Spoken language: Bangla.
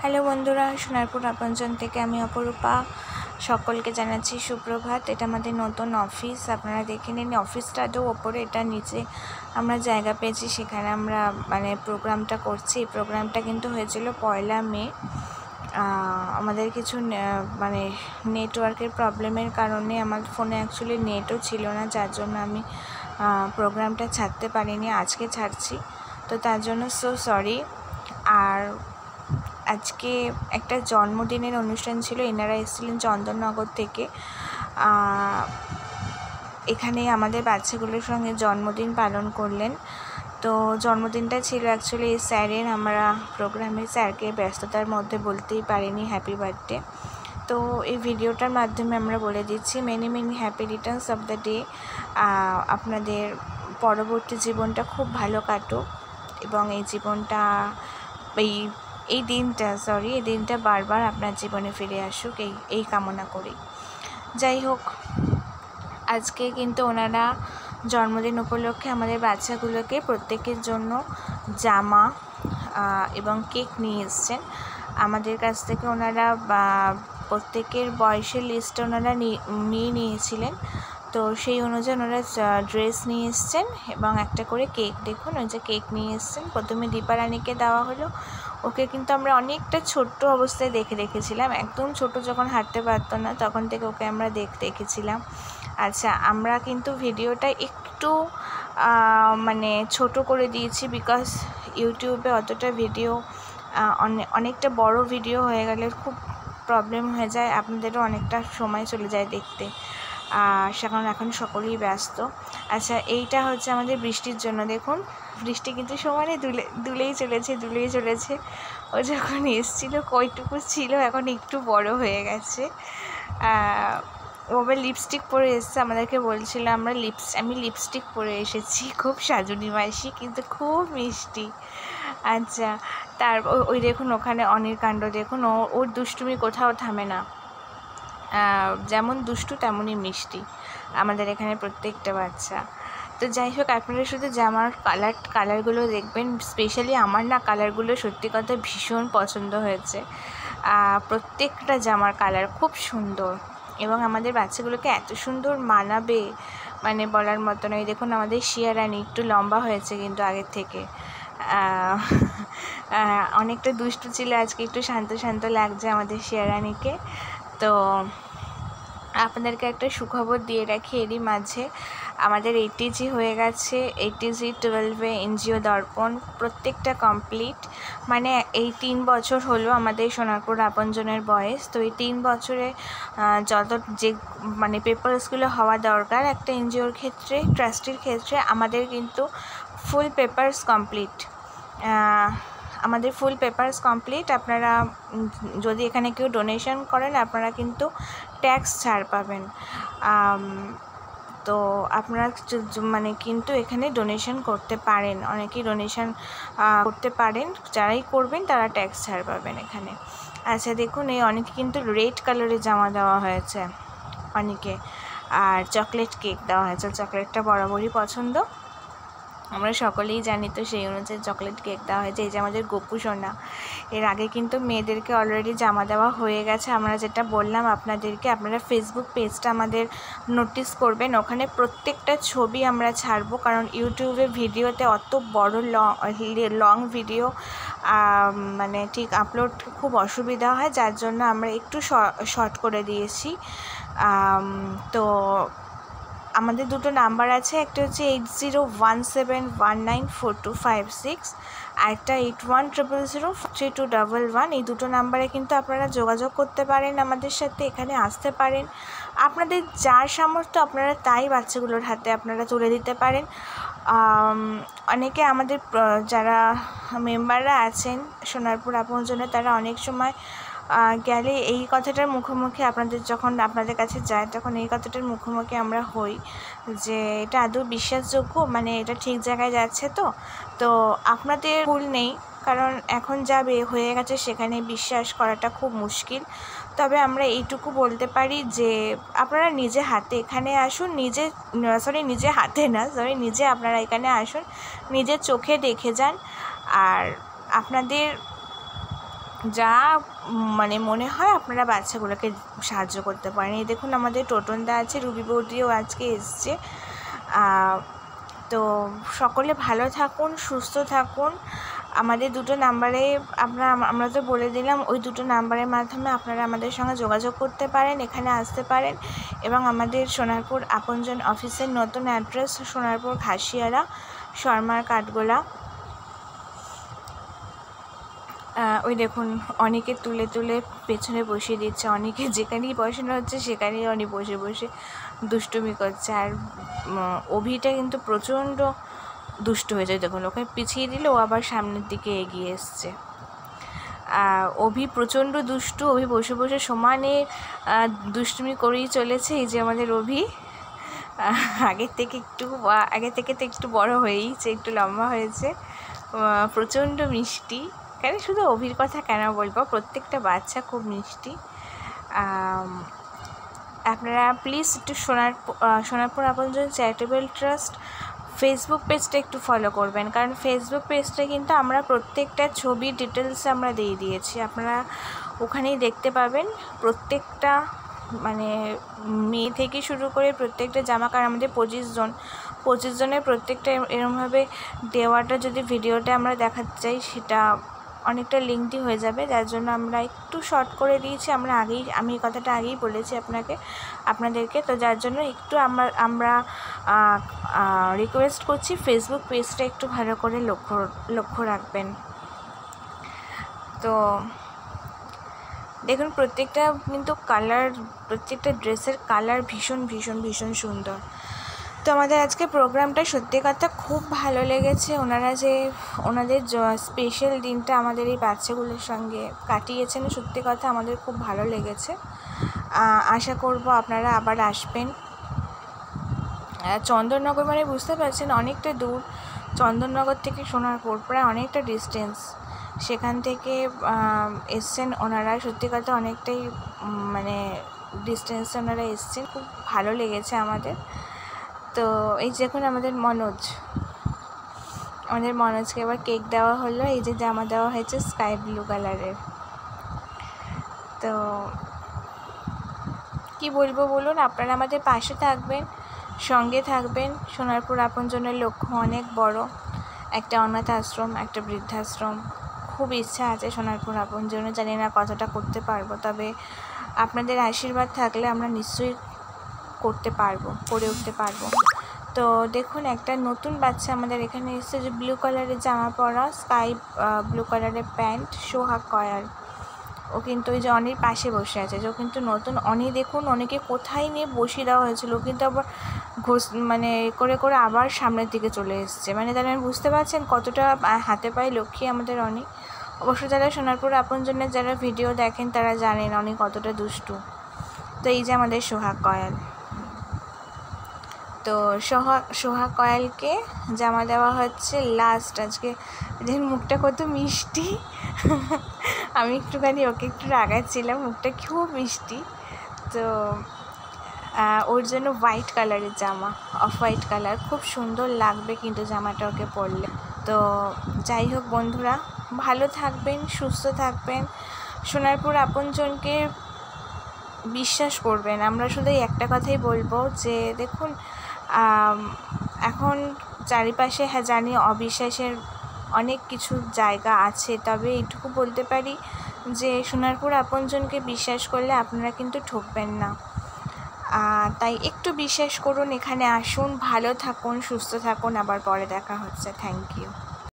হ্যালো বন্ধুরা, সোনারপুর আপনজন থেকে আমি অপরূপা সকলকে জানাচ্ছি সুপ্রভাত। এটা আমাদের নতুন অফিস, আপনারা দেখে নিন। অফিসটাও ওপরে, এটা নিচে আমরা জায়গা পেয়েছি, সেখানে আমরা প্রোগ্রামটা করছি। এই প্রোগ্রামটা কিন্তু হয়েছিল 1 মে। আমাদের কিছু নেটওয়ার্কের প্রবলেমের কারণে আমার ফোনে অ্যাকচুয়ালি নেটও ছিল না, যার জন্য আমি প্রোগ্রামটা ছাড়তে পারিনি। আজকে ছাড়ছি, তো তার জন্য সো সরি। আর আজকে একটা জন্মদিনের অনুষ্ঠান ছিল, এনারা এসেছিলেন চন্দননগর থেকে। এখানে আমাদের বাচ্চাগুলোর সঙ্গে জন্মদিন পালন করলেন। তো জন্মদিনটা ছিল অ্যাকচুয়ালি স্যারের। আমরা প্রোগ্রামে স্যারকে ব্যস্ততার মধ্যে বলতেই পারিনি হ্যাপি বার্থডে। তো এই ভিডিওটার মাধ্যমে আমরা বলে দিচ্ছি many happy Returns of the day. আপনাদের পরবর্তী জীবনটা খুব ভালো কাটুক এবং এই জীবনটা এই দিনটা বারবার আপনার জীবনে ফিরে আসুক, এই কামনা করি। যাই হোক, আজকে কিন্তু ওনারা জন্মদিন উপলক্ষে আমাদের বাচ্চাগুলোকে প্রত্যেকের জন্য জামা এবং কেক নিয়ে এসছেন আমাদের কাছ থেকে। ওনারা প্রত্যেকের বয়সের লিস্টটা ওনারা নিয়েছিলেন, তো সেই অনুযায়ী ওনারা ড্রেস নিয়ে এসছেন এবং একটা করে কেক। দেখুন, ওই যে কেক নিয়ে এসছেন। প্রথমে দীপারানীকে দেওয়া হলো। ওকে কিন্তু আমরা অনেকটা ছোট্ট অবস্থায় রেখেছিলাম, একদম ছোট, যখন হাঁটতে পারতো না তখন থেকে ওকে আমরা রেখেছিলাম। আচ্ছা, আমরা কিন্তু ভিডিওটা একটু ছোট করে দিয়েছি, বিকজ ইউটিউবে অতটা ভিডিও অনেকটা বড় ভিডিও হয়ে গেলে খুব প্রবলেম হয়ে যায়, আপনাদেরও অনেকটা সময় চলে যায় দেখতে। এখন সকলেই ব্যস্ত। আচ্ছা, এইটা হচ্ছে আমাদের বৃষ্টির জন্য। দেখুন, বৃষ্টি কিন্তু সমানে দুলেই চলেছে। ও যখন এসেছিলো কয়টুকু ছিল, এখন একটু বড় হয়ে গেছে। ও আবার লিপস্টিক পরে এসছে, আমাদেরকে বলছিল আমি লিপস্টিক পরে এসেছি, খুব সাজুনি মাসি, কিন্তু খুব মিষ্টি। আচ্ছা, ওই দেখুন ওখানে অনির কাণ্ড দেখুন। ওর দুষ্টুমি কোথাও থামে না, যেমন দুষ্টু তেমনই মিষ্টি আমাদের এখানে প্রত্যেকটা বাচ্চা। তো যাই হোক, আপনারা শুধু জামার কালারগুলো দেখবেন। স্পেশালি আমার না কালারগুলো সত্যি কথা ভীষণ পছন্দ হয়েছে। প্রত্যেকটা জামার কালার খুব সুন্দর এবং আমাদের বাচ্চাগুলোকে এত সুন্দর মানাবে বলার মতো নয়। দেখুন, আমাদের শিয়ারানি একটু লম্বা হয়েছে কিন্তু আগের থেকে, অনেকটা দুষ্টু ছিল, আজকে একটু শান্ত লাগছে আমাদের শিয়ারানিকে। তো আপনাদেরকে একটা সুখবর দিয়ে রাখি, এরই মাঝে আমাদের 80G হয়ে গেছে। 80G 12 এনজিও দর্পণ প্রত্যেকটা কমপ্লিট। এই 3 বছর হলো আমাদের সোনারপুর আপনজনের বয়স। তো এই 3 বছরে যত যে পেপারসগুলো হওয়া দরকার একটা এনজিওর ক্ষেত্রে, ট্রাস্টির ক্ষেত্রে, আমাদের কিন্তু ফুল পেপারস কমপ্লিট। আমাদের ফুল পেপারস কমপ্লিট। আপনারা যদি এখানে কেউ ডোনেশন করেন, আপনারা কিন্তু ট্যাক্স ছাড় পাবেন। তো আপনারা কিন্তু এখানে ডোনেশন করতে পারেন, অনেকেই ডোনেশন করতে পারেন, যারাই করবেন তারা ট্যাক্স ছাড় পাবেন এখানে। আচ্ছা, দেখুন, এই অনেকে কিন্তু রেড কালারের জামা দেওয়া হয়েছে অনেকে, আর চকলেট কেক দেওয়া হয়েছে। চকলেটটা বরাবরই পছন্দ, আমরা সকলেই জানি, তো সেই অনুযায়ী চকলেট কেক দেওয়া হয়েছে। এই যে আমাদের গোপু সোনা, এর আগে কিন্তু মেয়েদেরকে অলরেডি জামা দেওয়া হয়ে গেছে। আমরা যেটা বললাম আপনাদেরকে, আপনারা ফেসবুক পেজটা আমাদের নোটিস করবেন, ওখানে প্রত্যেকটা ছবি আমরা ছাড়বো, কারণ ইউটিউবে ভিডিওতে অত বড় লং ভিডিও ঠিক আপলোড খুব অসুবিধা হয়, যার জন্য আমরা একটু শর্ট করে দিয়েছি। তো আমাদের দুটো নাম্বার আছে, একটা হচ্ছে 8017194256, আর একটা 8100032211। এই দুটো নাম্বারে কিন্তু আপনারা যোগাযোগ করতে পারেন আমাদের সাথে, এখানে আসতে পারেন। আপনাদের যার সামর্থ্য আপনারা তাই বাচ্চাগুলোর হাতে আপনারা তুলে দিতে পারেন। অনেকে আমাদের যারা মেম্বাররা আছেন সোনারপুর আপনজনে, তারা অনেক সময় গেলে এই কথাটার মুখোমুখি আপনাদের কাছে যায়, তখন এই কথাটার মুখোমুখি আমরা হই যে এটা আদৌ বিশ্বাসযোগ্য, এটা ঠিক জায়গায় যাচ্ছে। তো আপনাদের ভুল নেই, কারণ এখন যা হয়ে গেছে সেখানে বিশ্বাস করাটা খুব মুশকিল। তবে আমরা এইটুকু বলতে পারি যে আপনারা নিজে হাতে এখানে আসুন, নিজে আপনারা এখানে আসুন, নিজের চোখে দেখে যান। আর আপনাদের যা মানে মনে হয় আপনারা বাচ্চাগুলোকে সাহায্য করতে পারেন। এই দেখুন আমাদের টোটনদা আছে, রুবি বৌদিও আজকে এসছে। তো সকলে ভালো থাকুন, সুস্থ থাকুন। আমাদের দুটো নাম্বারে আমরা তো বলে দিলাম, ওই দুটো নাম্বারের মাধ্যমে আপনারা আমাদের সঙ্গে যোগাযোগ করতে পারেন, এখানে আসতে পারেন। এবং আমাদের সোনারপুর আপনজন অফিসের নতুন অ্যাড্রেস সোনারপুর ঘাসিয়ারা, শর্মার কাঠগোলা। ওই দেখুন অনেকে তুলে তুলে পেছনে বসিয়ে দিচ্ছে, অনেকে যেখানেই বসানো হচ্ছে সেখানেই অনেক বসে বসে দুষ্টুমি করছে। আর অভিটা কিন্তু প্রচণ্ড দুষ্টু হয়েছে, দেখুন ওকে পিছিয়ে দিলে ও আবার সামনের দিকে এগিয়ে এসছে। অভি প্রচণ্ড দুষ্টু, অভি বসে বসে সমানে দুষ্টুমি করেই চলেছে। এই যে আমাদের অভি আগের থেকে তো একটু বড় হয়েইছে, একটু লম্বা হয়েছে, প্রচণ্ড মিষ্টি। কেন শুধু অভির কথা কেন বলবো, প্রত্যেকটা বাচ্চা খুব মিষ্টি। আপনারা প্লিজ একটু সোনারপুর আপনজন চ্যারিটেবল ট্রাস্ট ফেসবুক পেজটা একটু ফলো করবেন, কারণ ফেসবুক পেজটা কিন্তু আমরা প্রত্যেকটা ছবির ডিটেলস আমরা দিয়ে দিয়েছি, আপনারা ওখানেই দেখতে পাবেন। প্রত্যেকটা মানে মেয়ে থেকে শুরু করে প্রত্যেকটা জামা, কারণ আমাদের 25 জনের প্রত্যেকটা এরমভাবে দেওয়াটা যদি ভিডিওটা আমরা দেখাতে চাই সেটা অনেকটা লিঙ্কটি হয়ে যাবে, যার জন্য আমরা একটু শর্ট করে দিয়েছি। আমি এই কথাটা আগেই বলেছি আপনাদেরকে, তো যার জন্য একটু আমরা রিকোয়েস্ট করছি ফেসবুক পেজটা একটু ভালো করে লক্ষ্য রাখবেন। তো দেখুন প্রত্যেকটা কিন্তু প্রত্যেকটা ড্রেসের কালার ভীষণ ভীষণ ভীষণ সুন্দর। তো আমাদের আজকে প্রোগ্রামটা সত্যি কথা খুব ভালো লেগেছে। ওনাদের স্পেশাল দিনটা আমাদের এই বাচ্চাগুলোর সঙ্গে কাটিয়েছেন, সত্যি কথা আমাদের খুব ভালো লেগেছে। আশা করব আপনারা আবার আসবেন। চন্দননগর মানে বুঝতে পারছেন অনেকটা দূর, চন্দননগর থেকে সোনারপুর প্রায় অনেকটা ডিস্টেন্স, সেখান থেকে এসছেন ওনারা। সত্যি কথা অনেকটাই মানে ডিস্টেন্সে ওনারা এসছেন, খুব ভালো লেগেছে আমাদের। তো এই দেখুন আমাদের মনোজকে এবার কেক দেওয়া হলো, এই যে জামা দেওয়া হয়েছে স্কাই ব্লু কালারের। তো কি বলবো বলুন, আপনারা আমাদের পাশে থাকবেন, সঙ্গে থাকবেন। সোনারপুর আপনজনের লক্ষ্য অনেক বড়, একটা অনাথ আশ্রম, একটা বৃদ্ধাশ্রম। খুব ইচ্ছা আছে সোনারপুর আপনজনে, জানি না কতটা করতে পারবো, তবে আপনাদের আশীর্বাদ থাকলে আমরা নিশ্চয়ই করে উঠতে পারবো। তো দেখুন একটা নতুন বাচ্চা আমাদের এখানে এসেছে, যে ব্লু কালারের জামা পরা, স্কাই ব্লু কালারের প্যান্ট, সোহাগ কয়াল। ও কিন্তু ওই যে অনির পাশে বসে আছে, যে ও কিন্তু নতুন। অনি দেখুন অনেকে কোথায় নিয়ে বসিয়ে দেওয়া হয়েছিল, কিন্তু আবার মানে করে আবার সামনের দিকে চলে এসছে। মানে তারা বুঝতে পারছেন কতটা হাতে পায়ে লক্ষ্মী আমাদের অনি। অবশ্য যারা সোনারপুর আপনজনের যারা ভিডিও দেখেন তারা জানেন অনি কতটা দুষ্টু। তো এই যে আমাদের সোহাগ কয়াল, তো সোহাগ কয়ালকে জামা দেওয়া হচ্ছে লাস্ট। আজকে দেখুন মুখটা কত মিষ্টি আমি একটুখানি ওকে একটু রাগাচ্ছিলাম, মুখটা খুব মিষ্টি। তো ওর জন্য হোয়াইট কালারের জামা, অফ হোয়াইট কালার, খুব সুন্দর লাগবে কিন্তু জামাটা ওকে পরলে। তো যাই হোক বন্ধুরা, ভালো থাকবেন, সুস্থ থাকবেন, সোনারপুর আপনজনকে বিশ্বাস করবেন। আমরা শুধু একটা কথাই বলবো যে দেখুন এখন চারিপাশে হ্যাঁ জানি অবিশ্বাসের অনেক কিছু জায়গা আছে, তবে এইটুকু বলতে পারি যে সোনারপুর আপনজনকে বিশ্বাস করলে আপনারা কিন্তু ঠকবেন না। তাই একটু বিশ্বাস করুন, এখানে আসুন, ভালো থাকুন, সুস্থ থাকুন, আবার পরে দেখা হচ্ছে। Thank you.